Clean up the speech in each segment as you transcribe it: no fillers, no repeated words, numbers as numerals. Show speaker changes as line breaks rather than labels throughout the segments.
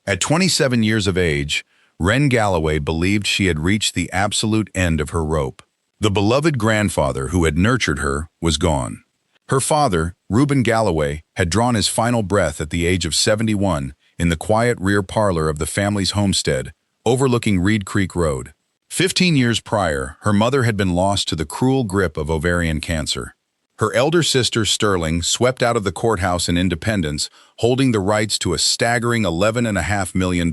At 27 years of age, Ruben Galloway believed she had reached the absolute end of her rope. The beloved grandfather who had nurtured her was gone. Her father, Ruben Galloway, had drawn his final breath at the age of 71 in the quiet rear parlor of the family's homestead, overlooking Reed Creek Road. 15 years prior, her mother had been lost to the cruel grip of ovarian cancer. Her elder sister, Sterling, swept out of the courthouse in Independence, holding the rights to a staggering $11.5 million.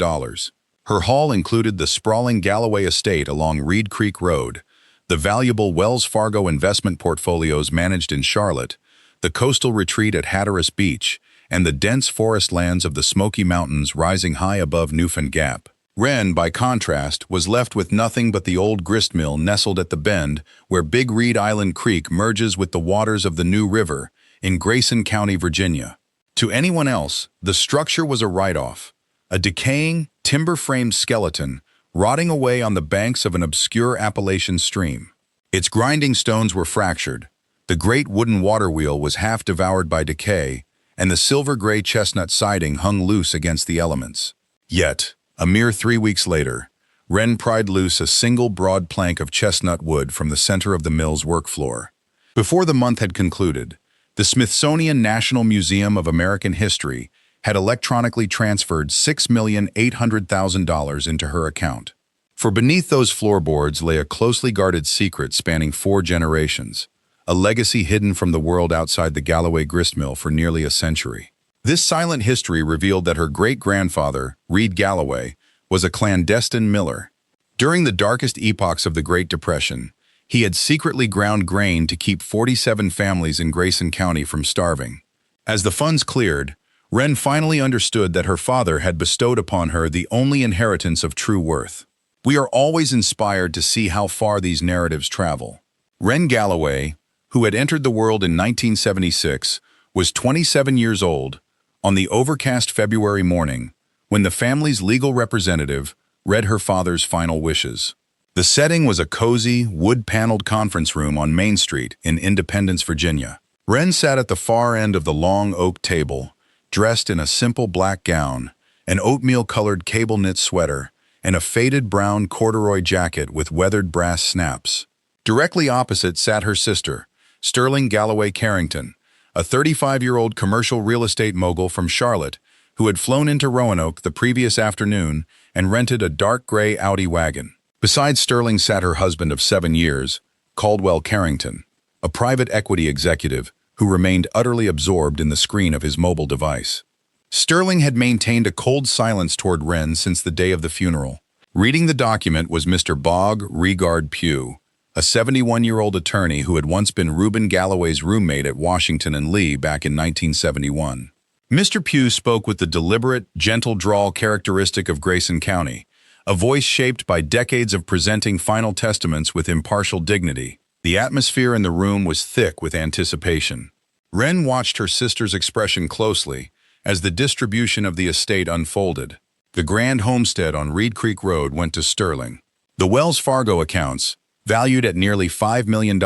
Her haul included the sprawling Galloway estate along Reed Creek Road, the valuable Wells Fargo investment portfolios managed in Charlotte, the coastal retreat at Hatteras Beach, and the dense forest lands of the Smoky Mountains rising high above Newfound Gap. Wren, by contrast, was left with nothing but the old gristmill nestled at the bend where Big Reed Island Creek merges with the waters of the New River in Grayson County, Virginia. To anyone else, the structure was a write-off, a decaying, timber-framed skeleton rotting away on the banks of an obscure Appalachian stream. Its grinding stones were fractured, the great wooden water wheel was half devoured by decay, and the silver-gray chestnut siding hung loose against the elements. Yet, a mere 3 weeks later, Wren pried loose a single broad plank of chestnut wood from the center of the mill's work floor. Before the month had concluded, the Smithsonian National Museum of American History had electronically transferred $6,800,000 into her account. For beneath those floorboards lay a closely guarded secret spanning 4 generations, a legacy hidden from the world outside the Galloway gristmill for nearly a century. This silent history revealed that her great-grandfather, Reed Galloway, was a clandestine miller. During the darkest epochs of the Great Depression, he had secretly ground grain to keep 47 families in Grayson County from starving. As the funds cleared, Wren finally understood that her father had bestowed upon her the only inheritance of true worth. We are always inspired to see how far these narratives travel. Wren Galloway, who had entered the world in 1976, was 27 years old on the overcast February morning when the family's legal representative read her father's final wishes. The setting was a cozy, wood-paneled conference room on Main Street in Independence, Virginia. Wren sat at the far end of the long oak table, dressed in a simple black gown, an oatmeal-colored cable-knit sweater, and a faded brown corduroy jacket with weathered brass snaps. Directly opposite sat her sister, Sterling Galloway Carrington, a 35-year-old commercial real estate mogul from Charlotte who had flown into Roanoke the previous afternoon and rented a dark gray Audi wagon. Beside Sterling sat her husband of 7 years, Caldwell Carrington, a private equity executive who remained utterly absorbed in the screen of his mobile device. Sterling had maintained a cold silence toward Wren since the day of the funeral. Reading the document was Mr. Bog Regard Pugh, a 71-year-old attorney who had once been Ruben Galloway's roommate at Washington and Lee back in 1971. Mr. Pugh spoke with the deliberate, gentle drawl characteristic of Grayson County, a voice shaped by decades of presenting final testaments with impartial dignity. The atmosphere in the room was thick with anticipation. Wren watched her sister's expression closely as the distribution of the estate unfolded. The grand homestead on Reed Creek Road went to Sterling. The Wells Fargo accounts, valued at nearly $5 million,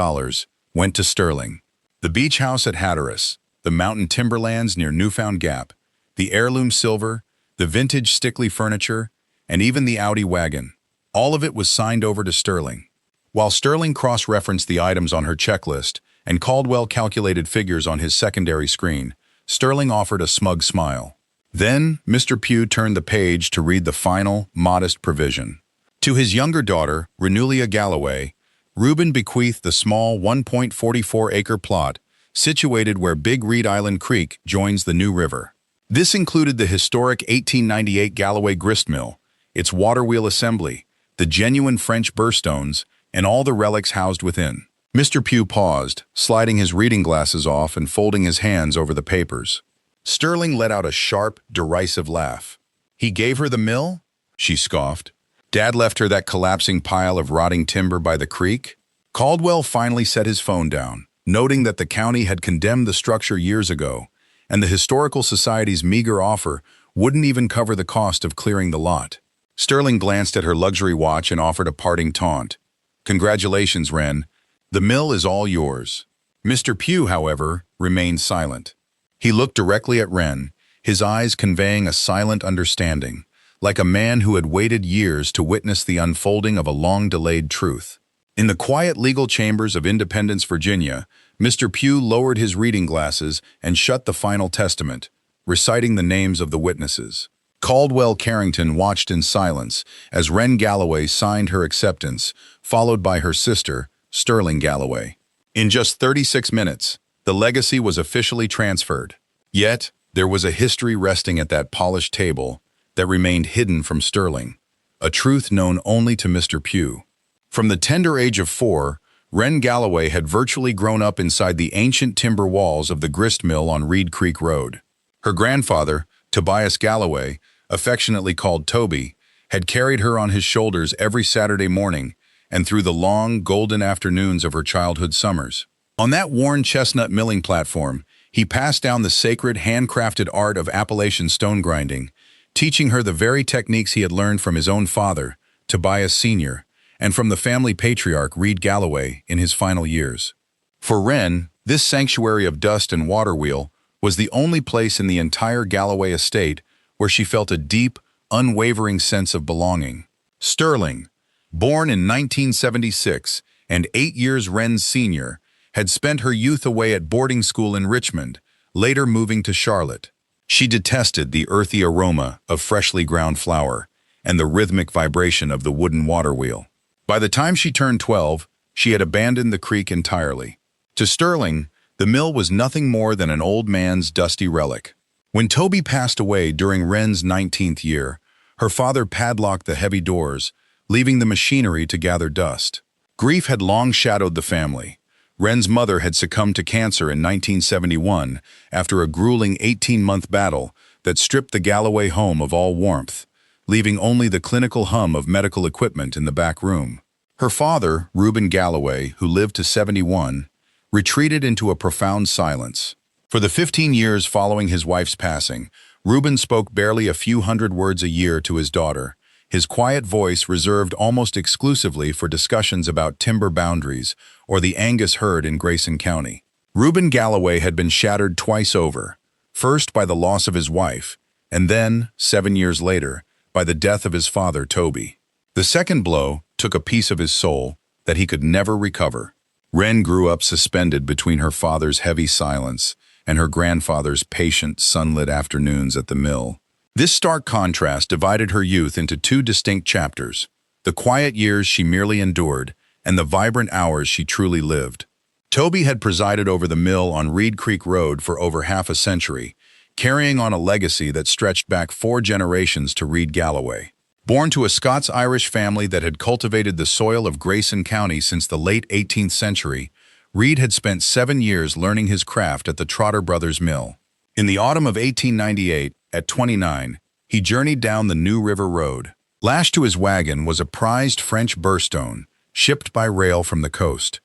went to Sterling. The beach house at Hatteras, the mountain timberlands near Newfound Gap, the heirloom silver, the vintage Stickley furniture, and even the Audi wagon. All of it was signed over to Sterling. While Sterling cross-referenced the items on her checklist and Caldwell calculated figures on his secondary screen, Sterling offered a smug smile. Then, Mr. Pugh turned the page to read the final, modest provision. To his younger daughter, Renulia Galloway, Ruben bequeathed the small 1.44-acre plot situated where Big Reed Island Creek joins the New River. This included the historic 1898 Galloway gristmill, its water wheel assembly, the genuine French burrstones, and all the relics housed within. Mr. Pugh paused, sliding his reading glasses off and folding his hands over the papers. Sterling let out a sharp, derisive laugh. "He gave her the mill?" she scoffed. "Dad left her that collapsing pile of rotting timber by the creek?" Caldwell finally set his phone down, noting that the county had condemned the structure years ago, and the Historical Society's meager offer wouldn't even cover the cost of clearing the lot. Sterling glanced at her luxury watch and offered a parting taunt. "Congratulations, Wren. The mill is all yours." Mr. Pugh, however, remained silent. He looked directly at Wren, his eyes conveying a silent understanding, like a man who had waited years to witness the unfolding of a long-delayed truth. In the quiet legal chambers of Independence, Virginia, Mr. Pugh lowered his reading glasses and shut the final testament, reciting the names of the witnesses. Caldwell Carrington watched in silence as Wren Galloway signed her acceptance, followed by her sister, Sterling Galloway. In just 36 minutes, the legacy was officially transferred. Yet, there was a history resting at that polished table that remained hidden from Sterling, a truth known only to Mr. Pugh. From the tender age of 4, Wren Galloway had virtually grown up inside the ancient timber walls of the gristmill on Reed Creek Road. Her grandfather, Tobias Galloway, affectionately called Toby, had carried her on his shoulders every Saturday morning and through the long, golden afternoons of her childhood summers. On that worn chestnut milling platform, he passed down the sacred, handcrafted art of Appalachian stone grinding, teaching her the very techniques he had learned from his own father, Tobias Sr., and from the family patriarch Reed Galloway in his final years. For Wren, this sanctuary of dust and water wheel was the only place in the entire Galloway estate where she felt a deep, unwavering sense of belonging. Sterling, born in 1976 and 8 years Wren's senior, had spent her youth away at boarding school in Richmond, later moving to Charlotte. She detested the earthy aroma of freshly ground flour and the rhythmic vibration of the wooden water wheel. By the time she turned 12, she had abandoned the creek entirely. To Sterling, the mill was nothing more than an old man's dusty relic. When Toby passed away during Wren's 19th year, her father padlocked the heavy doors, leaving the machinery to gather dust. Grief had long shadowed the family. Wren's mother had succumbed to cancer in 1971 after a grueling 18-month battle that stripped the Galloway home of all warmth, leaving only the clinical hum of medical equipment in the back room. Her father, Ruben Galloway, who lived to 71, retreated into a profound silence. For the 15 years following his wife's passing, Ruben spoke barely a few hundred words a year to his daughter, his quiet voice reserved almost exclusively for discussions about timber boundaries or the Angus herd in Grayson County. Ruben Galloway had been shattered twice over, first by the loss of his wife, and then, 7 years later, by the death of his father, Toby. The second blow took a piece of his soul that he could never recover. Wren grew up suspended between her father's heavy silence and her grandfather's patient, sunlit afternoons at the mill. This stark contrast divided her youth into 2 distinct chapters, the quiet years she merely endured and the vibrant hours she truly lived. Toby had presided over the mill on Reed Creek Road for over half a century, carrying on a legacy that stretched back 4 generations to Reed Galloway. Born to a Scots-Irish family that had cultivated the soil of Grayson County since the late 18th century, Reed had spent 7 years learning his craft at the Trotter Brothers Mill. In the autumn of 1898, at 29, he journeyed down the New River Road. Lashed to his wagon was a prized French burstone, shipped by rail from the coast.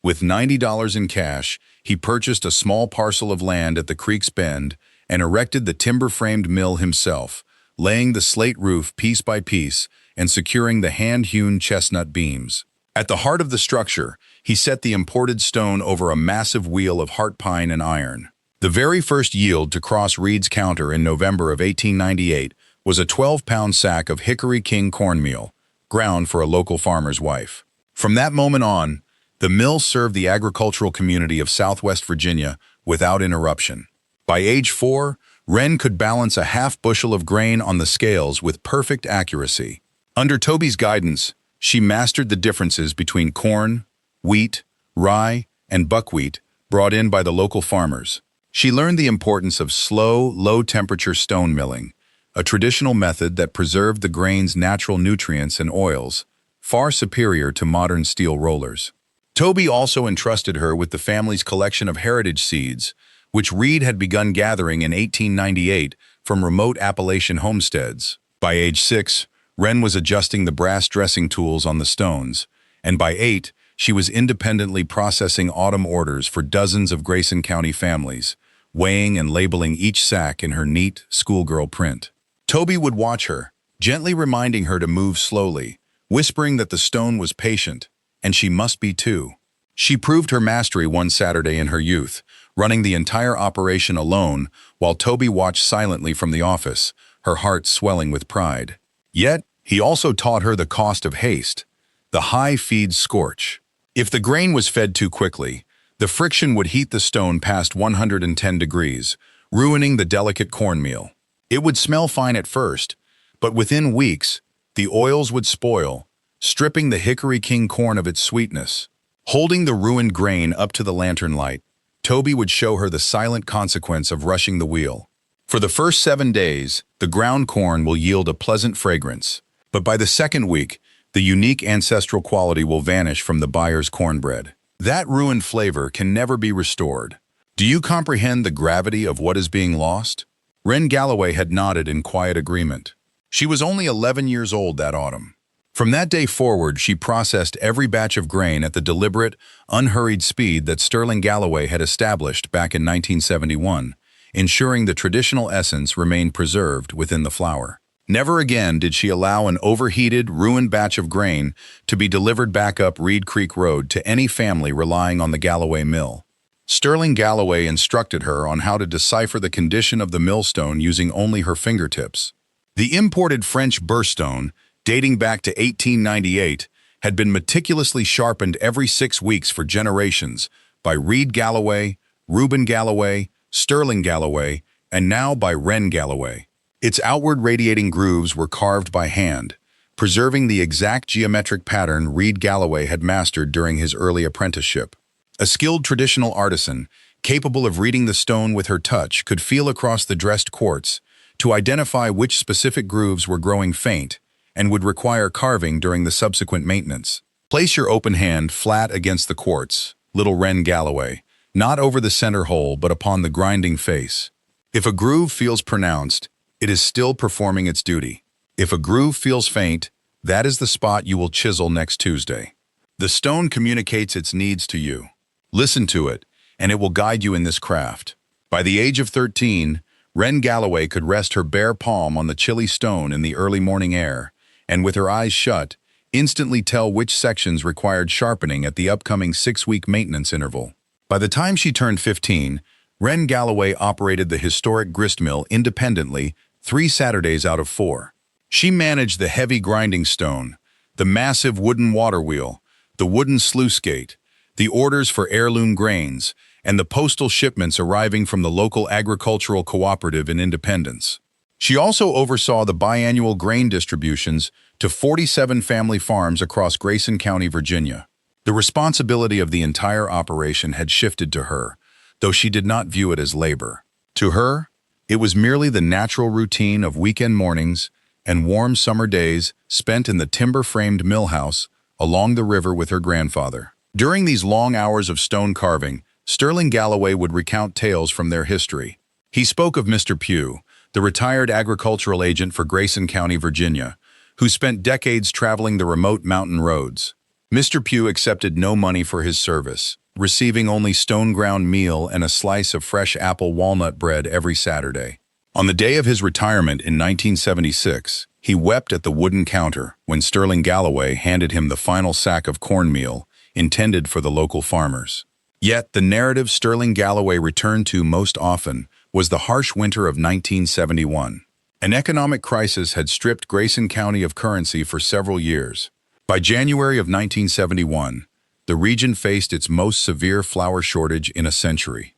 With $90 in cash, he purchased a small parcel of land at the creek's bend and erected the timber-framed mill himself, laying the slate roof piece by piece and securing the hand-hewn chestnut beams. At the heart of the structure, he set the imported stone over a massive wheel of heart pine and iron. The very first yield to cross Reed's counter in November of 1898 was a 12-pound sack of Hickory King cornmeal, ground for a local farmer's wife. From that moment on, the mill served the agricultural community of Southwest Virginia without interruption. By age 4, Wren could balance a half bushel of grain on the scales with perfect accuracy. Under Toby's guidance, she mastered the differences between corn, wheat, rye, and buckwheat brought in by the local farmers. She learned the importance of slow, low-temperature stone milling, a traditional method that preserved the grain's natural nutrients and oils, far superior to modern steel rollers. Toby also entrusted her with the family's collection of heritage seeds, which Reed had begun gathering in 1898 from remote Appalachian homesteads. By age 6, Wren was adjusting the brass dressing tools on the stones, and by 8, she was independently processing autumn orders for dozens of Grayson County families, weighing and labeling each sack in her neat, schoolgirl print. Toby would watch her, gently reminding her to move slowly, whispering that the stone was patient, and she must be too. She proved her mastery one Saturday in her youth, running the entire operation alone while Toby watched silently from the office, her heart swelling with pride. Yet, he also taught her the cost of haste, the high feed scorch. If the grain was fed too quickly, the friction would heat the stone past 110 degrees, ruining the delicate cornmeal. It would smell fine at first, but within weeks, the oils would spoil, stripping the Hickory King corn of its sweetness. Holding the ruined grain up to the lantern light, Toby would show her the silent consequence of rushing the wheel. For the first 7 days, the ground corn will yield a pleasant fragrance, but by the second week, the unique ancestral quality will vanish from the buyer's cornbread. That ruined flavor can never be restored. Do you comprehend the gravity of what is being lost? Ruben Galloway had nodded in quiet agreement. She was only 11 years old that autumn. From that day forward, she processed every batch of grain at the deliberate, unhurried speed that Sterling Galloway had established back in 1971, ensuring the traditional essence remained preserved within the flour. Never again did she allow an overheated, ruined batch of grain to be delivered back up Reed Creek Road to any family relying on the Galloway mill. Sterling Galloway instructed her on how to decipher the condition of the millstone using only her fingertips. The imported French burrstone, dating back to 1898, had been meticulously sharpened every 6 weeks for generations by Reed Galloway, Ruben Galloway, Sterling Galloway, and now by Ruben Galloway. Its outward radiating grooves were carved by hand, preserving the exact geometric pattern Reed Galloway had mastered during his early apprenticeship. A skilled traditional artisan, capable of reading the stone with her touch, could feel across the dressed quartz to identify which specific grooves were growing faint and would require carving during the subsequent maintenance. Place your open hand flat against the quartz, little Ruben Galloway, not over the center hole but upon the grinding face. If a groove feels pronounced, it is still performing its duty. If a groove feels faint, that is the spot you will chisel next Tuesday. The stone communicates its needs to you. Listen to it, and it will guide you in this craft. By the age of 13, Ruben Galloway could rest her bare palm on the chilly stone in the early morning air, and with her eyes shut, instantly tell which sections required sharpening at the upcoming 6-week maintenance interval. By the time she turned 15, Ruben Galloway operated the historic gristmill independently 3 Saturdays out of 4. She managed the heavy grinding stone, the massive wooden water wheel, the wooden sluice gate, the orders for heirloom grains, and the postal shipments arriving from the local agricultural cooperative in Independence. She also oversaw the biannual grain distributions to 47 family farms across Grayson County, Virginia. The responsibility of the entire operation had shifted to her, though she did not view it as labor. To her, it was merely the natural routine of weekend mornings and warm summer days spent in the timber-framed mill house along the river with her grandfather. During these long hours of stone carving, Sterling Galloway would recount tales from their history. He spoke of Mr. Pugh, the retired agricultural agent for Grayson County, Virginia, who spent decades traveling the remote mountain roads. Mr. Pugh accepted no money for his service, receiving only stone-ground meal and a slice of fresh apple walnut bread every Saturday. On the day of his retirement in 1976, he wept at the wooden counter when Sterling Galloway handed him the final sack of cornmeal intended for the local farmers. Yet the narrative Sterling Galloway returned to most often was the harsh winter of 1971. An economic crisis had stripped Grayson County of currency for several years. By January of 1971, the region faced its most severe flour shortage in a century.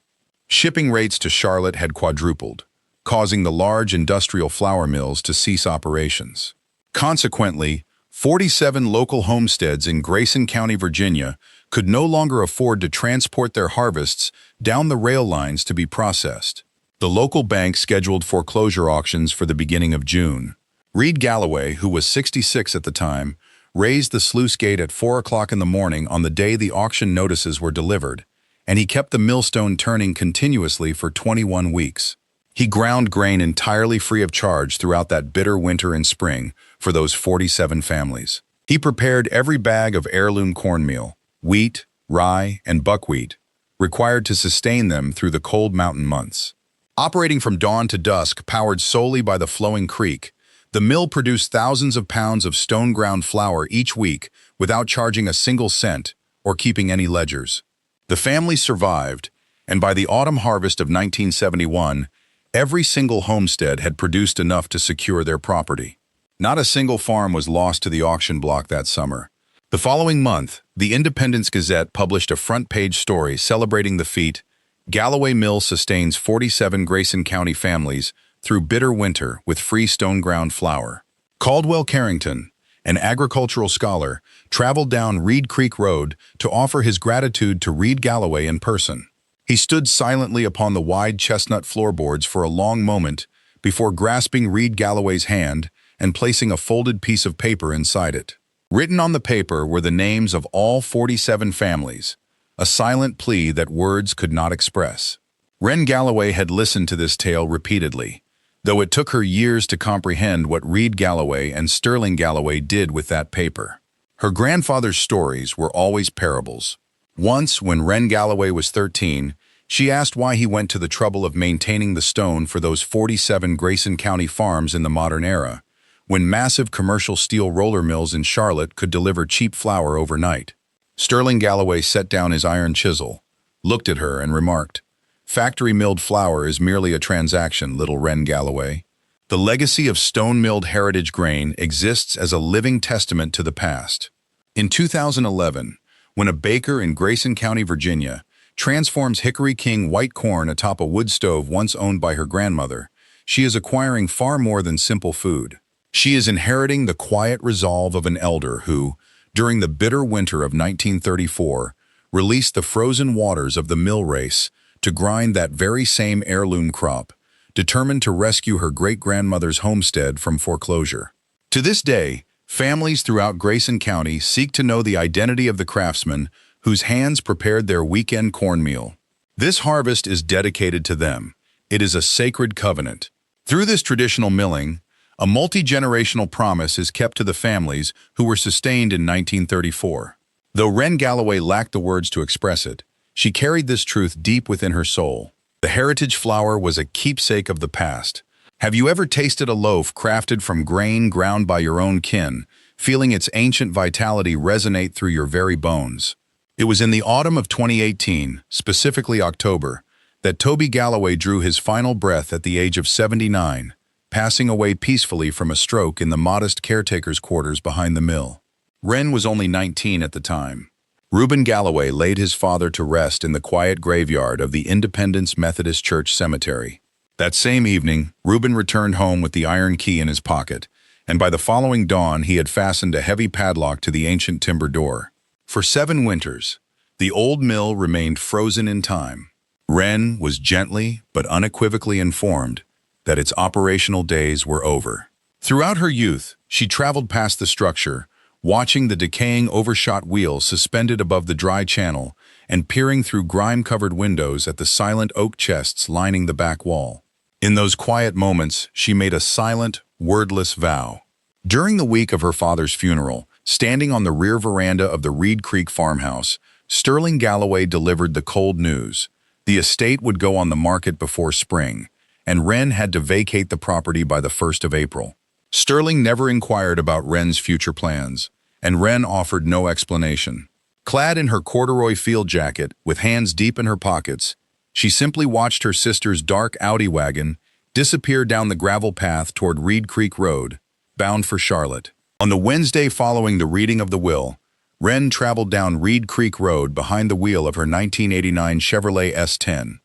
Shipping rates to Charlotte had quadrupled, causing the large industrial flour mills to cease operations. Consequently, 47 local homesteads in Grayson County, Virginia, could no longer afford to transport their harvests down the rail lines to be processed. The local bank scheduled foreclosure auctions for the beginning of June. Reed Galloway, who was 66 at the time, raised the sluice gate at 4 o'clock in the morning on the day the auction notices were delivered, and he kept the millstone turning continuously for 21 weeks. He ground grain entirely free of charge throughout that bitter winter and spring for those 47 families. He prepared every bag of heirloom cornmeal, wheat, rye, and buckwheat, required to sustain them through the cold mountain months. Operating from dawn to dusk, powered solely by the flowing creek, the mill produced thousands of pounds of stone-ground flour each week without charging a single cent or keeping any ledgers. The family survived, and by the autumn harvest of 1971, Every single homestead had produced enough to secure their property. Not a single farm was lost to the auction block that summer. The following month, the Independence Gazette published a front-page story celebrating the feat. Galloway Mill sustains 47 Grayson County families through bitter winter with free stone-ground flour. Caldwell Carrington, an agricultural scholar, traveled down Reed Creek Road to offer his gratitude to Reed Galloway in person. He stood silently upon the wide chestnut floorboards for a long moment before grasping Reed Galloway's hand and placing a folded piece of paper inside it. Written on the paper were the names of all 47 families, a silent plea that words could not express. Wren Galloway had listened to this tale repeatedly, though it took her years to comprehend what Reed Galloway and Sterling Galloway did with that paper. Her grandfather's stories were always parables. Once, when Wren Galloway was 13, she asked why he went to the trouble of maintaining the stone for those 47 Grayson County farms in the modern era, when massive commercial steel roller mills in Charlotte could deliver cheap flour overnight. Sterling Galloway set down his iron chisel, looked at her, and remarked, "Factory-milled flour is merely a transaction, little Wren Galloway. The legacy of stone-milled heritage grain exists as a living testament to the past." In 2011, when a baker in Grayson County, Virginia, transforms Hickory King white corn atop a wood stove once owned by her grandmother, she is acquiring far more than simple food. She is inheriting the quiet resolve of an elder who, during the bitter winter of 1934, released the frozen waters of the mill race to grind that very same heirloom crop, determined to rescue her great-grandmother's homestead from foreclosure. To this day, families throughout Grayson County seek to know the identity of the craftsman whose hands prepared their weekend cornmeal. This harvest is dedicated to them. It is a sacred covenant. Through this traditional milling, a multi-generational promise is kept to the families who were sustained in 1934. Though Wren Galloway lacked the words to express it, she carried this truth deep within her soul. The heritage flour was a keepsake of the past. Have you ever tasted a loaf crafted from grain ground by your own kin, feeling its ancient vitality resonate through your very bones? It was in the autumn of 2018, specifically October, that Toby Galloway drew his final breath at the age of 79, passing away peacefully from a stroke in the modest caretaker's quarters behind the mill. Wren was only 19 at the time. Ruben Galloway laid his father to rest in the quiet graveyard of the Independence Methodist Church Cemetery. That same evening, Ruben returned home with the iron key in his pocket, and by the following dawn he had fastened a heavy padlock to the ancient timber door. For 7 winters, the old mill remained frozen in time. Wren was gently but unequivocally informed that its operational days were over. Throughout her youth, she traveled past the structure, watching the decaying overshot wheels suspended above the dry channel and peering through grime-covered windows at the silent oak chests lining the back wall. In those quiet moments, she made a silent, wordless vow. During the week of her father's funeral, standing on the rear veranda of the Reed Creek farmhouse, Sterling Galloway delivered the cold news. The estate would go on the market before spring, and Wren had to vacate the property by the 1st of April. Sterling never inquired about Wren's future plans, and Wren offered no explanation. Clad in her corduroy field jacket, with hands deep in her pockets, she simply watched her sister's dark Audi wagon disappear down the gravel path toward Reed Creek Road, bound for Charlotte. On the Wednesday following the reading of the will, Wren traveled down Reed Creek Road behind the wheel of her 1989 Chevrolet S10,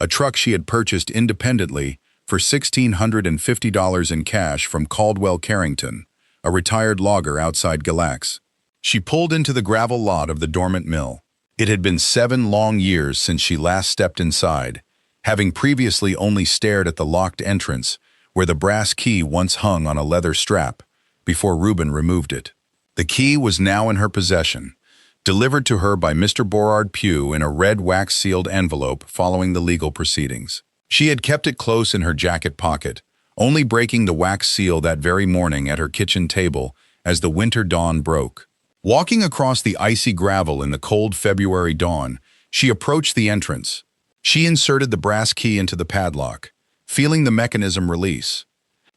a truck she had purchased independently for $1,650 in cash from Caldwell Carrington, a retired logger outside Galax. She pulled into the gravel lot of the dormant mill. It had been 7 long years since she last stepped inside, having previously only stared at the locked entrance where the brass key once hung on a leather strap before Ruben removed it. The key was now in her possession, delivered to her by Mr. Borard Pugh in a red wax-sealed envelope following the legal proceedings. She had kept it close in her jacket pocket, only breaking the wax seal that very morning at her kitchen table as the winter dawn broke. Walking across the icy gravel in the cold February dawn, she approached the entrance. She inserted the brass key into the padlock, feeling the mechanism release.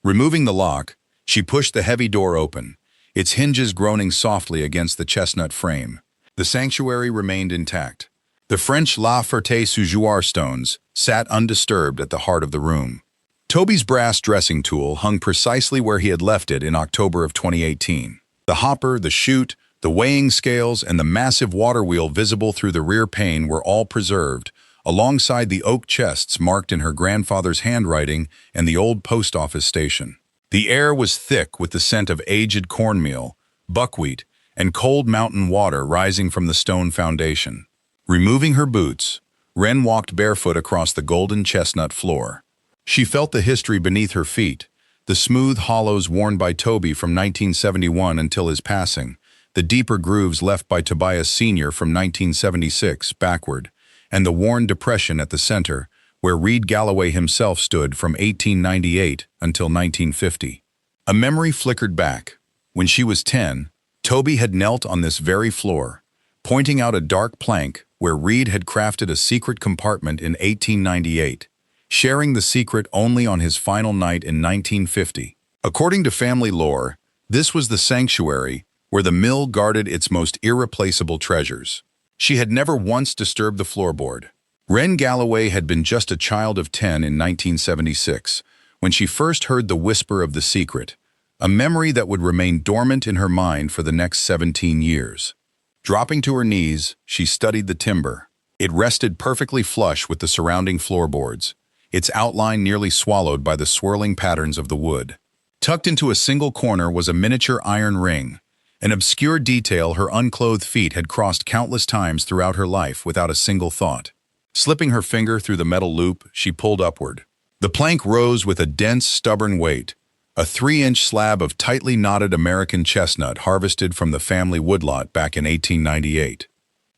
Removing the lock, she pushed the heavy door open, its hinges groaning softly against the chestnut frame. The sanctuary remained intact. The French La Ferté-sous-Jouarre stones sat undisturbed at the heart of the room. Toby's brass dressing tool hung precisely where he had left it in October of 2018. The hopper, the chute, the weighing scales, and the massive water wheel visible through the rear pane were all preserved, alongside the oak chests marked in her grandfather's handwriting and the old post office station. The air was thick with the scent of aged cornmeal, buckwheat, and cold mountain water rising from the stone foundation. Removing her boots, Wren walked barefoot across the golden chestnut floor. She felt the history beneath her feet, the smooth hollows worn by Toby from 1971 until his passing, the deeper grooves left by Tobias Sr. from 1976 backward, and the worn depression at the center, where Reed Galloway himself stood from 1898 until 1950. A memory flickered back. When she was 10, Toby had knelt on this very floor, pointing out a dark plank where Reed had crafted a secret compartment in 1898, sharing the secret only on his final night in 1950. According to family lore, this was the sanctuary where the mill guarded its most irreplaceable treasures. She had never once disturbed the floorboard. Wren Galloway had been just a child of 10 in 1976 when she first heard the whisper of the secret, a memory that would remain dormant in her mind for the next 17 years. Dropping to her knees, she studied the timber. It rested perfectly flush with the surrounding floorboards, its outline nearly swallowed by the swirling patterns of the wood. Tucked into a single corner was a miniature iron ring, an obscure detail her unclothed feet had crossed countless times throughout her life without a single thought. Slipping her finger through the metal loop, she pulled upward. The plank rose with a dense, stubborn weight, a 3-inch slab of tightly knotted American chestnut harvested from the family woodlot back in 1898.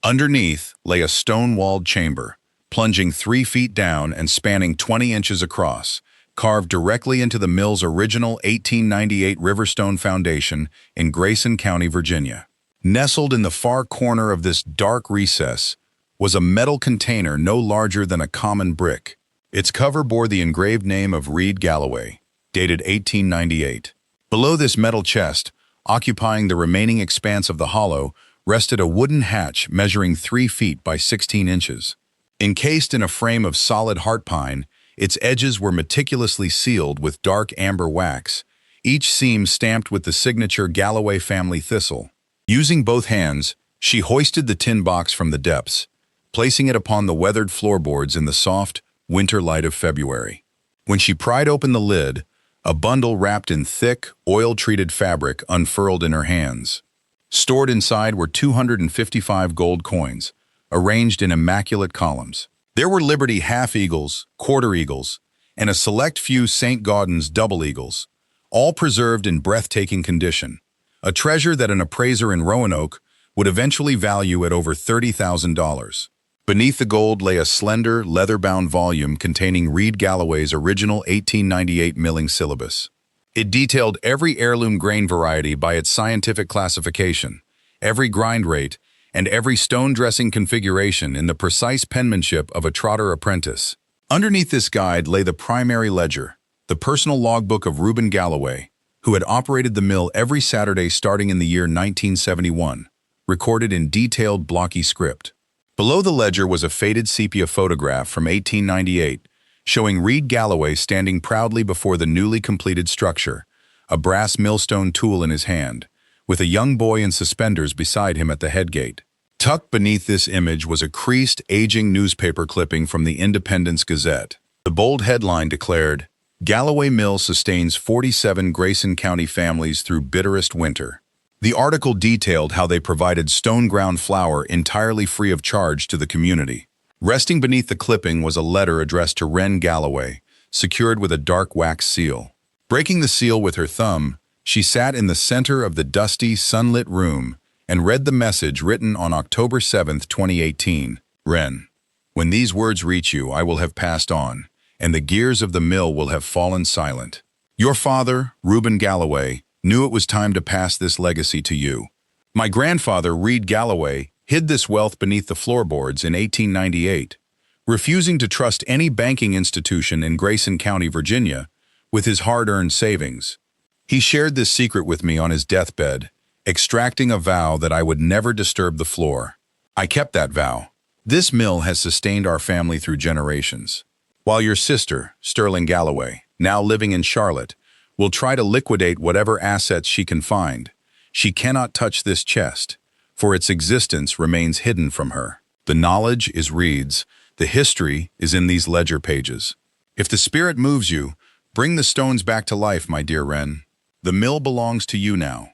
Underneath lay a stone-walled chamber, plunging 3 feet down and spanning 20 inches across, carved directly into the mill's original 1898 Riverstone foundation in Grayson County, Virginia. Nestled in the far corner of this dark recess was a metal container no larger than a common brick. Its cover bore the engraved name of Reed Galloway, dated 1898. Below this metal chest, occupying the remaining expanse of the hollow, rested a wooden hatch measuring 3 feet by 16 inches. Encased in a frame of solid heart pine, its edges were meticulously sealed with dark amber wax, each seam stamped with the signature Galloway family thistle. Using both hands, she hoisted the tin box from the depths, placing it upon the weathered floorboards in the soft, winter light of February. When she pried open the lid, a bundle wrapped in thick, oil-treated fabric unfurled in her hands. Stored inside were 255 gold coins, arranged in immaculate columns. There were Liberty half eagles, quarter eagles, and a select few St. Gaudens double eagles, all preserved in breathtaking condition, a treasure that an appraiser in Roanoke would eventually value at over $30,000. Beneath the gold lay a slender, leather-bound volume containing Reed Galloway's original 1898 milling syllabus. It detailed every heirloom grain variety by its scientific classification, every grind rate, and every stone dressing configuration in the precise penmanship of a trotter apprentice. Underneath this guide lay the primary ledger, the personal logbook of Ruben Galloway, who had operated the mill every Saturday starting in the year 1971, recorded in detailed blocky script. Below the ledger was a faded sepia photograph from 1898, showing Reed Galloway standing proudly before the newly completed structure, a brass millstone tool in his hand, with a young boy in suspenders beside him at the headgate. Tucked beneath this image was a creased, aging newspaper clipping from the Independence Gazette. The bold headline declared, "Galloway Mill sustains 47 Grayson County families through bitterest winter." The article detailed how they provided stone-ground flour entirely free of charge to the community. Resting beneath the clipping was a letter addressed to Wren Galloway, secured with a dark wax seal. Breaking the seal with her thumb, she sat in the center of the dusty, sunlit room and read the message written on October 7, 2018. Wren, when these words reach you, I will have passed on, and the gears of the mill will have fallen silent. Your father, Ruben Galloway, knew it was time to pass this legacy to you. My grandfather, Reed Galloway, hid this wealth beneath the floorboards in 1898, refusing to trust any banking institution in Grayson County, Virginia, with his hard-earned savings. He shared this secret with me on his deathbed, extracting a vow that I would never disturb the floor. I kept that vow. This mill has sustained our family through generations. While your sister, Sterling Galloway, now living in Charlotte, will try to liquidate whatever assets she can find. She cannot touch this chest, for its existence remains hidden from her. The knowledge is Reed's, the history is in these ledger pages. If the spirit moves you, bring the stones back to life, my dear Wren. The mill belongs to you now.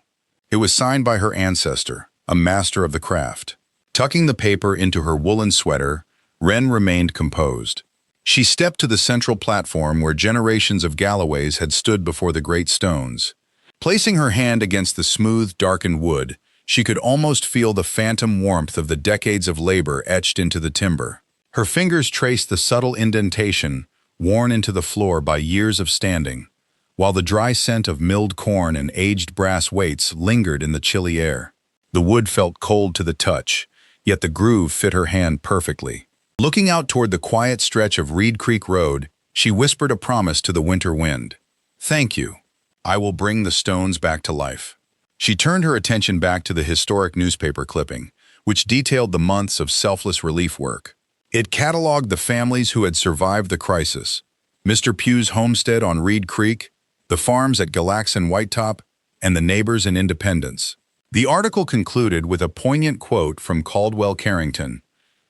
It was signed by her ancestor, a master of the craft. Tucking the paper into her woolen sweater, Wren remained composed. She stepped to the central platform where generations of Galloways had stood before the great stones. Placing her hand against the smooth, darkened wood, she could almost feel the phantom warmth of the decades of labor etched into the timber. Her fingers traced the subtle indentation worn into the floor by years of standing, while the dry scent of milled corn and aged brass weights lingered in the chilly air. The wood felt cold to the touch, yet the groove fit her hand perfectly. Looking out toward the quiet stretch of Reed Creek Road, she whispered a promise to the winter wind. "Thank you. I will bring the stones back to life." She turned her attention back to the historic newspaper clipping, which detailed the months of selfless relief work. It cataloged the families who had survived the crisis: Mr. Pugh's homestead on Reed Creek, the farms at Galax and Whitetop, and the neighbors in Independence. The article concluded with a poignant quote from Caldwell Carrington.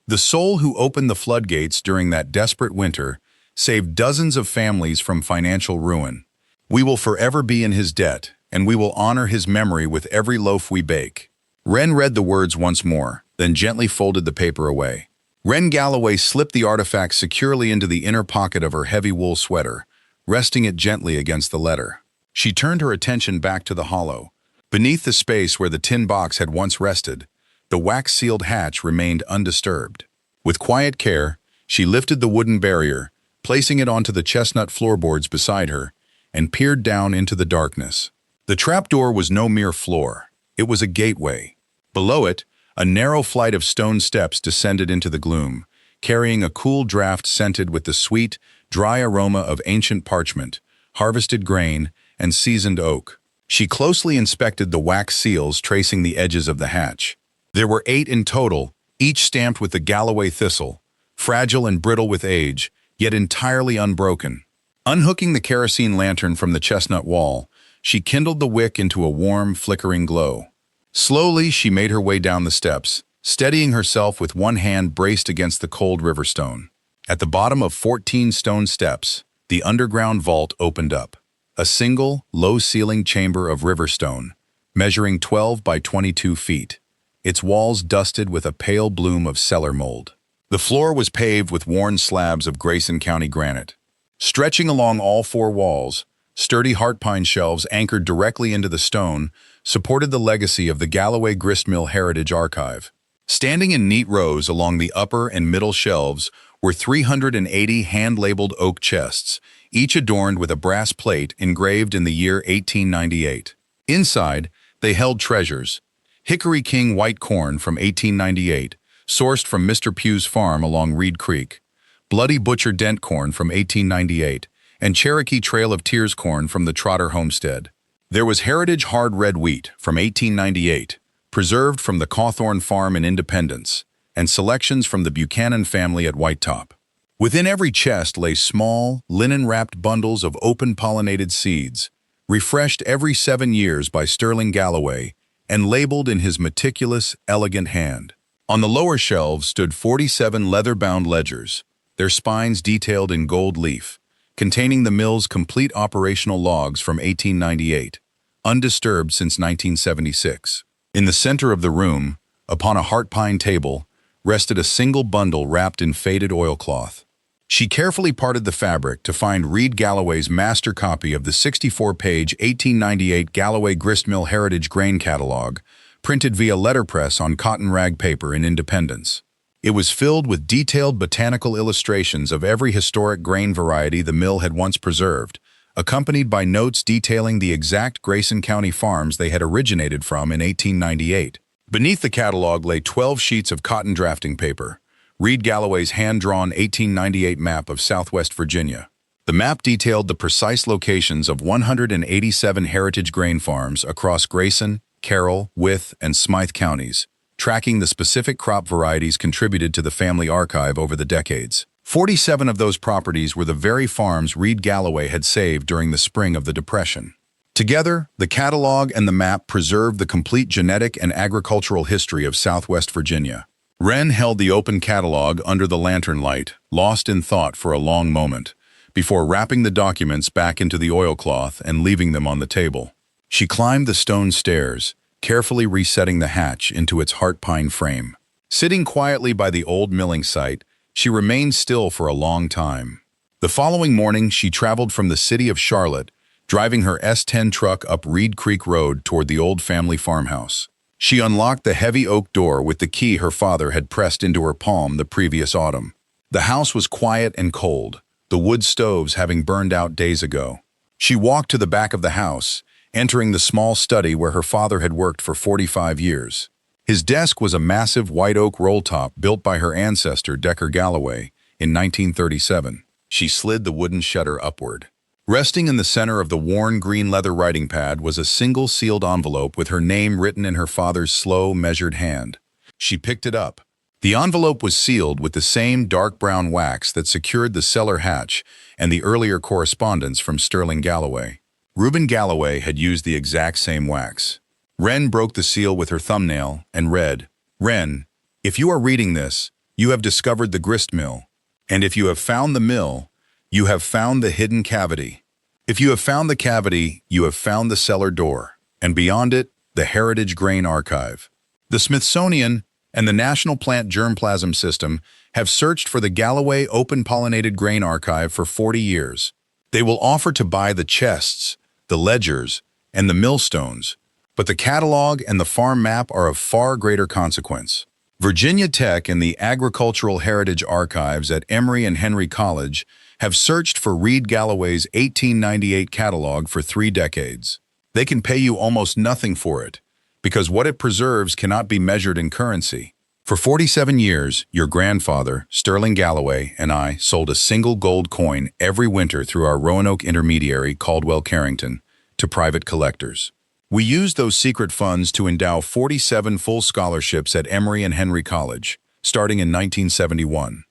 "The soul who opened the floodgates during that desperate winter saved dozens of families from financial ruin. We will forever be in his debt, and we will honor his memory with every loaf we bake." Wren read the words once more, then gently folded the paper away. Ruben Galloway slipped the artifact securely into the inner pocket of her heavy wool sweater, resting it gently against the letter. She turned her attention back to the hollow. Beneath the space where the tin box had once rested, the wax-sealed hatch remained undisturbed. With quiet care, she lifted the wooden barrier, placing it onto the chestnut floorboards beside her, and peered down into the darkness. The trapdoor was no mere floor. It was a gateway. Below it, a narrow flight of stone steps descended into the gloom, carrying a cool draft scented with the sweet, dry aroma of ancient parchment, harvested grain, and seasoned oak. She closely inspected the wax seals tracing the edges of the hatch. There were 8 in total, each stamped with the Galloway thistle, fragile and brittle with age, yet entirely unbroken. Unhooking the kerosene lantern from the chestnut wall, she kindled the wick into a warm, flickering glow. Slowly, she made her way down the steps, steadying herself with one hand braced against the cold river stone. At the bottom of 14 stone steps, the underground vault opened up. A single, low-ceilinged chamber of river stone, measuring 12 by 22 feet, its walls dusted with a pale bloom of cellar mold. The floor was paved with worn slabs of Grayson County granite. Stretching along all 4 walls, sturdy heartpine shelves anchored directly into the stone supported the legacy of the Galloway Gristmill Heritage Archive. Standing in neat rows along the upper and middle shelves were 380 hand-labeled oak chests, each adorned with a brass plate engraved in the year 1898. Inside, they held treasures: Hickory King white corn from 1898, sourced from Mr. Pugh's farm along Reed Creek, Bloody Butcher Dent corn from 1898, and Cherokee Trail of Tears corn from the Trotter homestead. There was Heritage Hard Red Wheat from 1898, preserved from the Cawthorn Farm in Independence, and selections from the Buchanan family at Whitetop. Within every chest lay small, linen-wrapped bundles of open-pollinated seeds, refreshed every 7 years by Sterling Galloway, and labeled in his meticulous, elegant hand. On the lower shelves stood 47 leather-bound ledgers, their spines detailed in gold leaf, containing the mill's complete operational logs from 1898, undisturbed since 1976. In the center of the room, upon a heartpine table, rested a single bundle wrapped in faded oilcloth. She carefully parted the fabric to find Reed Galloway's master copy of the 64-page 1898 Galloway Gristmill Heritage Grain Catalog, printed via letterpress on cotton rag paper in Independence. It was filled with detailed botanical illustrations of every historic grain variety the mill had once preserved, accompanied by notes detailing the exact Grayson County farms they had originated from in 1898. Beneath the catalog lay 12 sheets of cotton drafting paper, Reed Galloway's hand-drawn 1898 map of Southwest Virginia. The map detailed the precise locations of 187 heritage grain farms across Grayson, Carroll, Wythe, and Smythe counties, tracking the specific crop varieties contributed to the family archive over the decades. 47 of those properties were the very farms Reed Galloway had saved during the spring of the Depression. Together, the catalog and the map preserved the complete genetic and agricultural history of Southwest Virginia. Wren held the open catalog under the lantern light, lost in thought for a long moment, before wrapping the documents back into the oilcloth and leaving them on the table. She climbed the stone stairs, carefully resetting the hatch into its heart pine frame. Sitting quietly by the old milling site, she remained still for a long time. The following morning, she traveled from the city of Charlotte, driving her S10 truck up Reed Creek Road toward the old family farmhouse. She unlocked the heavy oak door with the key her father had pressed into her palm the previous autumn. The house was quiet and cold, the wood stoves having burned out days ago. She walked to the back of the house, entering the small study where her father had worked for 45 years. His desk was a massive white oak roll-top built by her ancestor Decaying Galloway in 1937. She slid the wooden shutter upward. Resting in the center of the worn green leather writing pad was a single sealed envelope with her name written in her father's slow, measured hand. She picked it up. The envelope was sealed with the same dark brown wax that secured the cellar hatch and the earlier correspondence from Sterling Galloway. Ruben Galloway had used the exact same wax. Wren broke the seal with her thumbnail and read, "Wren, if you are reading this, you have discovered the gristmill. And if you have found the mill, you have found the hidden cavity. If you have found the cavity, you have found the cellar door, and beyond it, the Heritage Grain Archive." The Smithsonian and the National Plant Germplasm System have searched for the Galloway Open-Pollinated Grain Archive for 40 years. They will offer to buy the chests, the ledgers, and the millstones, but the catalog and the farm map are of far greater consequence. Virginia Tech and the Agricultural Heritage Archives at Emory and Henry College have searched for Reed Galloway's 1898 catalog for 3 decades. They can pay you almost nothing for it, because what it preserves cannot be measured in currency. For 47 years, your grandfather, Sterling Galloway, and I sold a single gold coin every winter through our Roanoke intermediary, Caldwell Carrington, to private collectors. We used those secret funds to endow 47 full scholarships at Emory and Henry College, starting in 1971.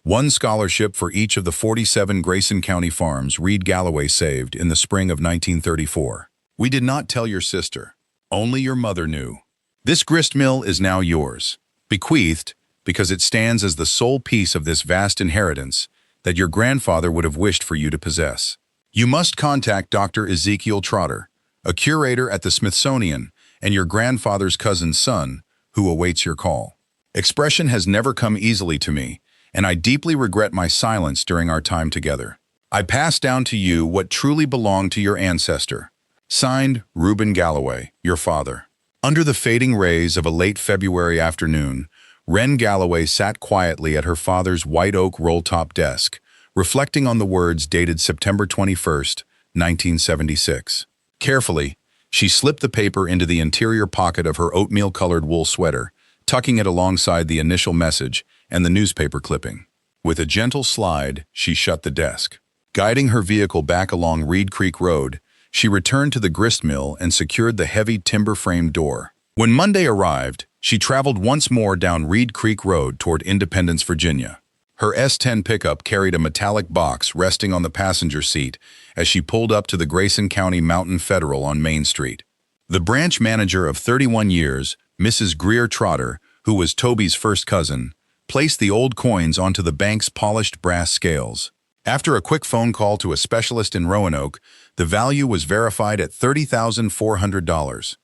One scholarship for each of the 47 Grayson County farms Reed Galloway saved in the spring of 1934. We did not tell your sister. Only your mother knew. This gristmill is now yours, bequeathed because it stands as the sole piece of this vast inheritance that your grandfather would have wished for you to possess. You must contact Dr. Ezekiel Trotter, a curator at the Smithsonian, and your grandfather's cousin's son, who awaits your call. Expression has never come easily to me, and I deeply regret my silence during our time together. I pass down to you what truly belonged to your ancestor. Signed, Ruben Galloway, your father. Under the fading rays of a late February afternoon, Wren Galloway sat quietly at her father's white oak roll-top desk, reflecting on the words dated September 21st, 1976. Carefully, she slipped the paper into the interior pocket of her oatmeal-colored wool sweater, tucking it alongside the initial message and the newspaper clipping. With a gentle slide, she shut the desk. Guiding her vehicle back along Reed Creek Road, she returned to the gristmill and secured the heavy timber-framed door. When Monday arrived, she traveled once more down Reed Creek Road toward Independence, Virginia. Her S10 pickup carried a metallic box resting on the passenger seat as she pulled up to the Grayson County Mountain Federal on Main Street. The branch manager of 31 years, Mrs. Greer Trotter, who was Toby's first cousin, placed the old coins onto the bank's polished brass scales. After a quick phone call to a specialist in Roanoke, the value was verified at $30,400.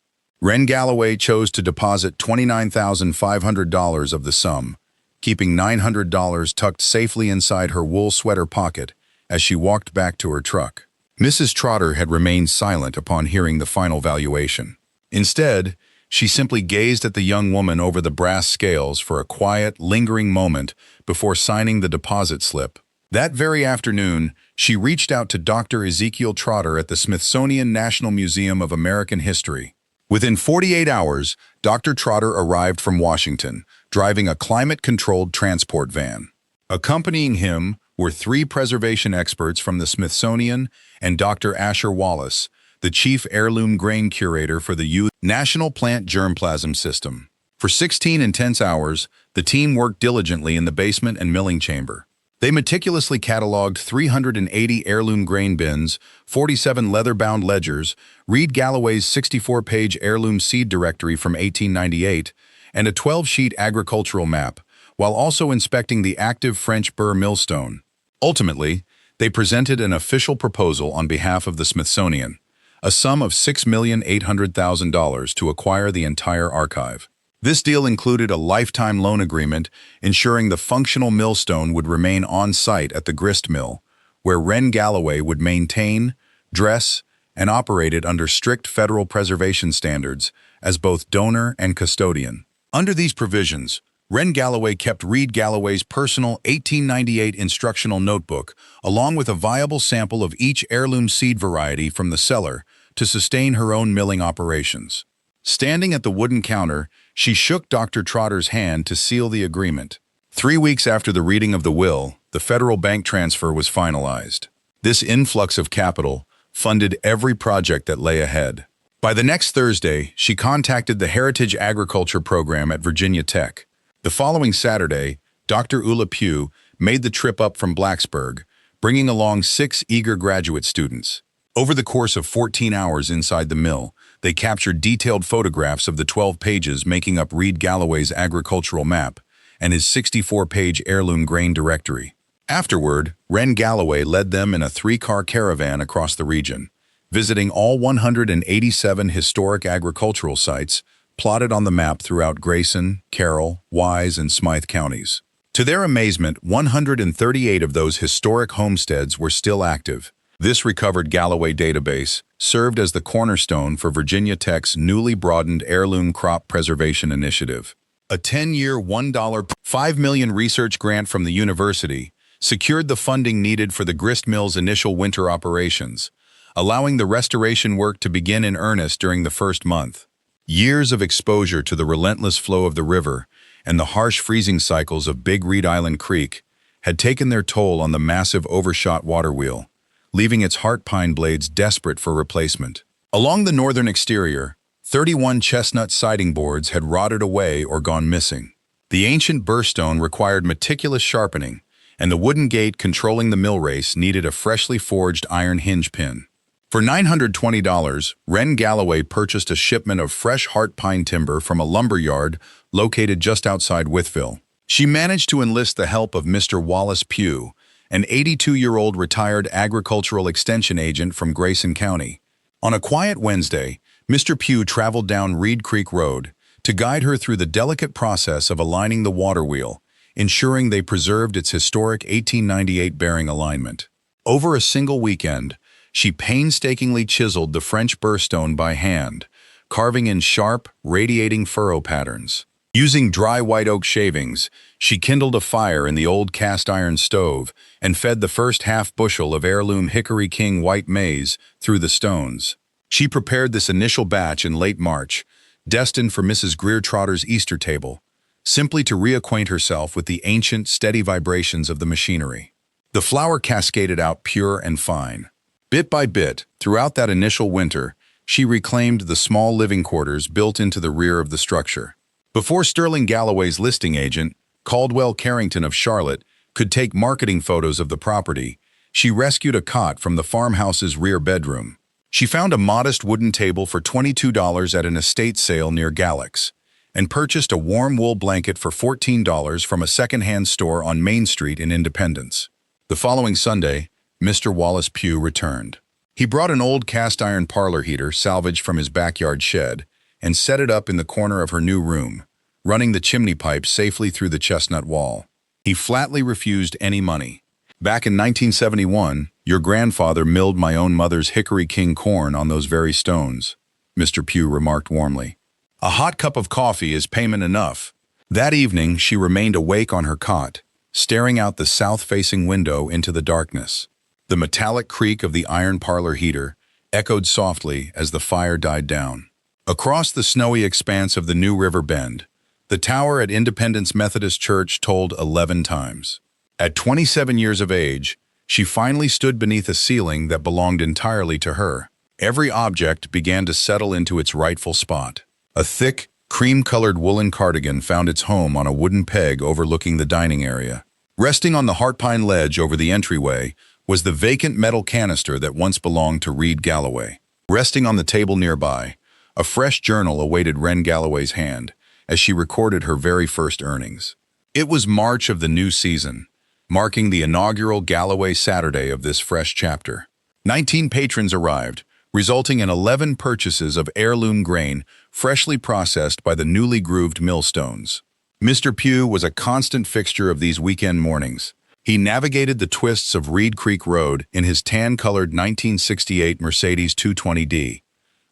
Wren Galloway chose to deposit $29,500 of the sum, keeping $900 tucked safely inside her wool sweater pocket as she walked back to her truck. Mrs. Trotter had remained silent upon hearing the final valuation. Instead, she simply gazed at the young woman over the brass scales for a quiet, lingering moment before signing the deposit slip. That very afternoon, she reached out to Dr. Ezekiel Trotter at the Smithsonian National Museum of American History. Within 48 hours, Dr. Trotter arrived from Washington, driving a climate-controlled transport van. Accompanying him were 3 preservation experts from the Smithsonian and Dr. Asher Wallace, the chief heirloom grain curator for the U.S. National Plant Germplasm System. For 16 intense hours, the team worked diligently in the basement and milling chamber. They meticulously cataloged 380 heirloom grain bins, 47 leather-bound ledgers, Reed Galloway's 64-page heirloom seed directory from 1898, and a 12-sheet agricultural map, while also inspecting the active French burr millstone. Ultimately, they presented an official proposal on behalf of the Smithsonian, a sum of $6,800,000 to acquire the entire archive. This deal included a lifetime loan agreement ensuring the functional millstone would remain on site at the grist mill, where Ruben Galloway would maintain, dress, and operate it under strict federal preservation standards as both donor and custodian. Under these provisions, Ruben Galloway kept Reed Galloway's personal 1898 instructional notebook, along with a viable sample of each heirloom seed variety from the cellar to sustain her own milling operations. Standing at the wooden counter, she shook Dr. Trotter's hand to seal the agreement. 3 weeks after the reading of the will, the federal bank transfer was finalized. This influx of capital funded every project that lay ahead. By the next Thursday, she contacted the Heritage Agriculture Program at Virginia Tech. The following Saturday, Dr. Ulla Pugh made the trip up from Blacksburg, bringing along 6 eager graduate students. Over the course of 14 hours inside the mill, they captured detailed photographs of the 12 pages making up Reed Galloway's agricultural map and his 64-page heirloom grain directory. Afterward, Ruben Galloway led them in a 3-car caravan across the region, visiting all 187 historic agricultural sites plotted on the map throughout Grayson, Carroll, Wise, and Smythe counties. To their amazement, 138 of those historic homesteads were still active. This recovered Galloway database served as the cornerstone for Virginia Tech's newly broadened Heirloom Crop Preservation Initiative. A 10-year, $1.5 million research grant from the university secured the funding needed for the grist mill's initial winter operations, allowing the restoration work to begin in earnest during the first month. Years of exposure to the relentless flow of the river and the harsh freezing cycles of Big Reed Island Creek had taken their toll on the massive overshot water wheel, leaving its heart pine blades desperate for replacement. Along the northern exterior, 31 chestnut siding boards had rotted away or gone missing. The ancient burrstone required meticulous sharpening, and the wooden gate controlling the mill race needed a freshly forged iron hinge pin. For $920, Ruben Galloway purchased a shipment of fresh heart pine timber from a lumber yard located just outside Wytheville. She managed to enlist the help of Mr. Wallace Pugh, an 82-year-old retired agricultural extension agent from Grayson County. On a quiet Wednesday, Mr. Pugh traveled down Reed Creek Road to guide her through the delicate process of aligning the water wheel, ensuring they preserved its historic 1898 bearing alignment. Over a single weekend, she painstakingly chiseled the French burrstone by hand, carving in sharp, radiating furrow patterns. Using dry white oak shavings, she kindled a fire in the old cast-iron stove and fed the first half-bushel of heirloom Hickory King white maize through the stones. She prepared this initial batch in late March, destined for Mrs. Greer Trotter's Easter table, simply to reacquaint herself with the ancient, steady vibrations of the machinery. The flour cascaded out pure and fine. Bit by bit, throughout that initial winter, she reclaimed the small living quarters built into the rear of the structure. Before Sterling Galloway's listing agent, Caldwell Carrington of Charlotte, could take marketing photos of the property, she rescued a cot from the farmhouse's rear bedroom. She found a modest wooden table for $22 at an estate sale near Galax, and purchased a warm wool blanket for $14 from a second-hand store on Main Street in Independence. The following Sunday, Mr. Wallace Pugh returned. He brought an old cast-iron parlor heater salvaged from his backyard shed and set it up in the corner of her new room, running the chimney pipe safely through the chestnut wall. He flatly refused any money. Back in 1971, your grandfather milled my own mother's Hickory King corn on those very stones, Mr. Pugh remarked warmly. A hot cup of coffee is payment enough. That evening, she remained awake on her cot, staring out the south-facing window into the darkness. The metallic creak of the iron parlor heater echoed softly as the fire died down. Across the snowy expanse of the New River Bend, the tower at Independence Methodist Church tolled 11 times. At 27 years of age, she finally stood beneath a ceiling that belonged entirely to her. Every object began to settle into its rightful spot. A thick, cream-colored woolen cardigan found its home on a wooden peg overlooking the dining area. Resting on the heartpine ledge over the entryway was the vacant metal canister that once belonged to Reed Galloway. Resting on the table nearby, a fresh journal awaited Wren Galloway's hand as she recorded her very first earnings. It was March of the new season, marking the inaugural Galloway Saturday of this fresh chapter. 19 patrons arrived, resulting in 11 purchases of heirloom grain freshly processed by the newly grooved millstones. Mr. Pugh was a constant fixture of these weekend mornings. He navigated the twists of Reed Creek Road in his tan-colored 1968 Mercedes 220D,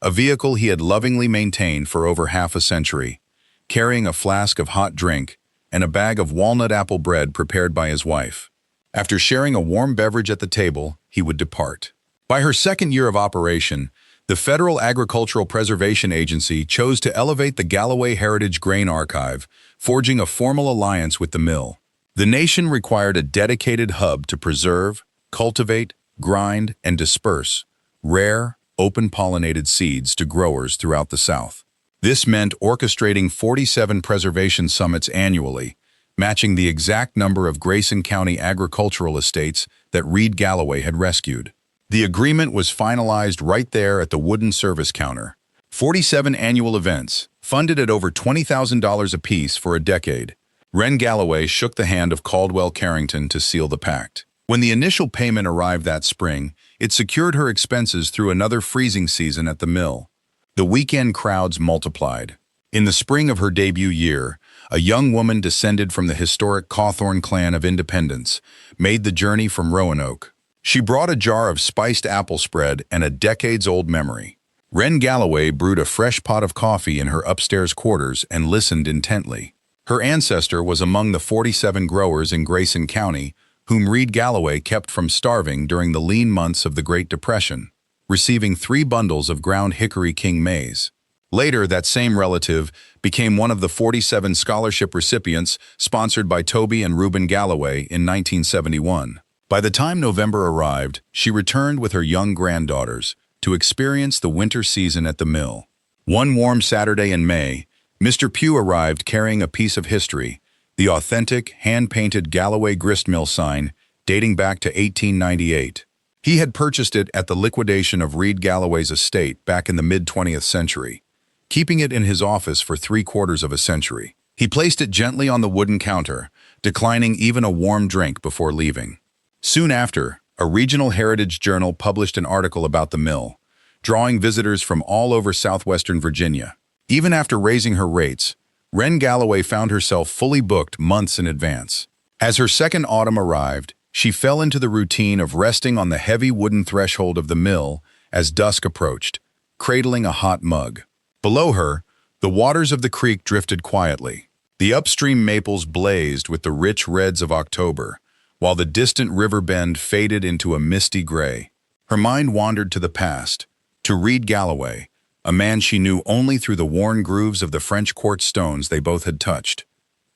a vehicle he had lovingly maintained for over half a century, carrying a flask of hot drink and a bag of walnut apple bread prepared by his wife. After sharing a warm beverage at the table, he would depart. By her second year of operation, the Federal Agricultural Preservation Agency chose to elevate the Galloway Heritage Grain Archive, forging a formal alliance with the mill. The nation required a dedicated hub to preserve, cultivate, grind, and disperse rare, open-pollinated seeds to growers throughout the South. This meant orchestrating 47 preservation summits annually, matching the exact number of Grayson County agricultural estates that Reed Galloway had rescued. The agreement was finalized right there at the wooden service counter. 47 annual events, funded at over $20,000 apiece for a decade. Wren Galloway shook the hand of Caldwell Carrington to seal the pact. When the initial payment arrived that spring, it secured her expenses through another freezing season at the mill. The weekend crowds multiplied. In the spring of her debut year, a young woman descended from the historic Cawthorn clan of Independence made the journey from Roanoke. She brought a jar of spiced apple spread and a decades-old memory. Wren Galloway brewed a fresh pot of coffee in her upstairs quarters and listened intently. Her ancestor was among the 47 growers in Grayson County whom Reed Galloway kept from starving during the lean months of the Great Depression, receiving 3 bundles of ground hickory king maize. Later, that same relative became one of the 47 scholarship recipients sponsored by Toby and Ruben Galloway in 1971. By the time November arrived, she returned with her young granddaughters to experience the winter season at the mill. One warm Saturday in May, Mr. Pugh arrived carrying a piece of history, the authentic, hand-painted Galloway gristmill sign dating back to 1898. He had purchased it at the liquidation of Reed Galloway's estate back in the mid-20th century, keeping it in his office for 3/4 of a century. He placed it gently on the wooden counter, declining even a warm drink before leaving. Soon after, a regional heritage journal published an article about the mill, drawing visitors from all over southwestern Virginia. Even after raising her rates, Wren Galloway found herself fully booked months in advance. As her second autumn arrived, she fell into the routine of resting on the heavy wooden threshold of the mill as dusk approached, cradling a hot mug. Below her, the waters of the creek drifted quietly. The upstream maples blazed with the rich reds of October, while the distant river bend faded into a misty gray. Her mind wandered to the past, to Reed Galloway, a man she knew only through the worn grooves of the French quartz stones they both had touched.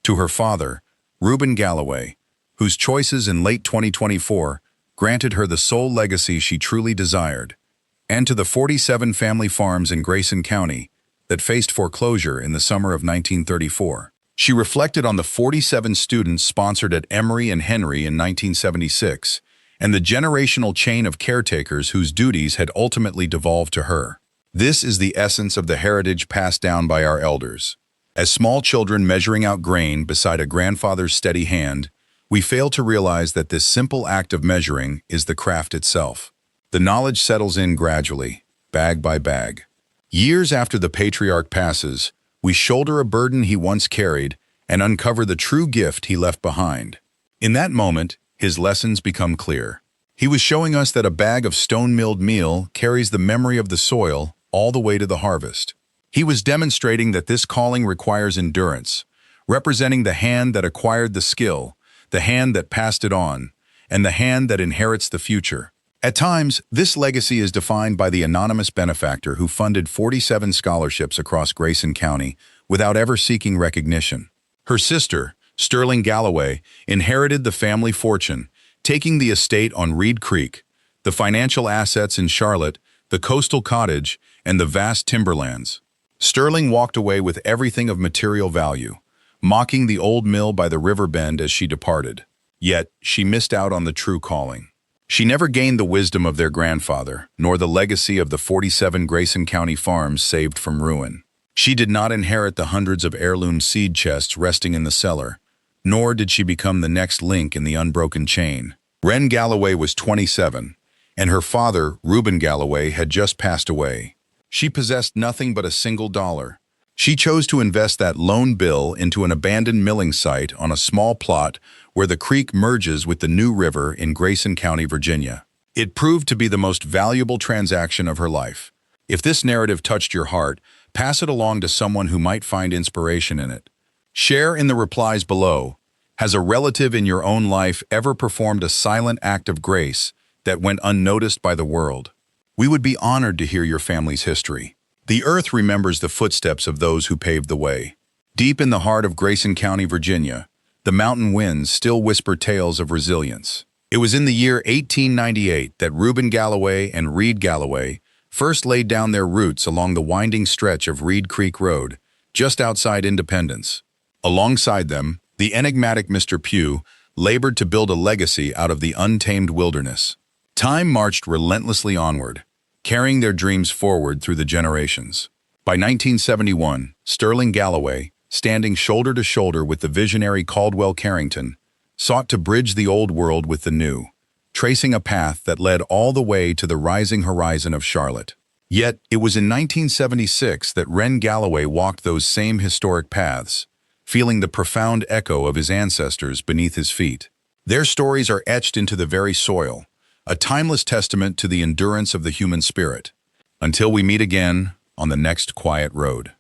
To her father, Ruben Galloway, whose choices in late 2024 granted her the sole legacy she truly desired, and to the 47 family farms in Grayson County that faced foreclosure in the summer of 1934. She reflected on the 47 students sponsored at Emory and Henry in 1976, and the generational chain of caretakers whose duties had ultimately devolved to her. This is the essence of the heritage passed down by our elders. As small children measuring out grain beside a grandfather's steady hand, we fail to realize that this simple act of measuring is the craft itself. The knowledge settles in gradually, bag by bag. Years after the patriarch passes, we shoulder a burden he once carried and uncover the true gift he left behind. In that moment, his lessons become clear. He was showing us that a bag of stone-milled meal carries the memory of the soil all the way to the harvest. He was demonstrating that this calling requires endurance, representing the hand that acquired the skill, the hand that passed it on, and the hand that inherits the future. At times, this legacy is defined by the anonymous benefactor who funded 47 scholarships across Grayson County without ever seeking recognition. Her sister, Sterling Galloway, inherited the family fortune, taking the estate on Reed Creek, the financial assets in Charlotte, the coastal cottage, and the vast timberlands. Sterling walked away with everything of material value, mocking the old mill by the river bend as she departed. Yet, she missed out on the true calling. She never gained the wisdom of their grandfather, nor the legacy of the 47 Grayson County farms saved from ruin. She did not inherit the hundreds of heirloom seed chests resting in the cellar, nor did she become the next link in the unbroken chain. Ruben Galloway was 27, and her father, Ruben Galloway, had just passed away. She possessed nothing but a single dollar. She chose to invest that lone bill into an abandoned milling site on a small plot where the creek merges with the New River in Grayson County, Virginia. It proved to be the most valuable transaction of her life. If this narrative touched your heart, pass it along to someone who might find inspiration in it. Share in the replies below. Has a relative in your own life ever performed a silent act of grace that went unnoticed by the world? We would be honored to hear your family's history. The earth remembers the footsteps of those who paved the way. Deep in the heart of Grayson County, Virginia, the mountain winds still whisper tales of resilience. It was in the year 1898 that Ruben Galloway and Reed Galloway first laid down their roots along the winding stretch of Reed Creek Road, just outside Independence. Alongside them, the enigmatic Mr. Pugh labored to build a legacy out of the untamed wilderness. Time marched relentlessly onward, carrying their dreams forward through the generations. By 1971, Sterling Galloway, standing shoulder to shoulder with the visionary Caldwell Carrington, sought to bridge the old world with the new, tracing a path that led all the way to the rising horizon of Charlotte. Yet, it was in 1976 that Ruben Galloway walked those same historic paths, feeling the profound echo of his ancestors beneath his feet. Their stories are etched into the very soil, a timeless testament to the endurance of the human spirit. Until we meet again on the next quiet road.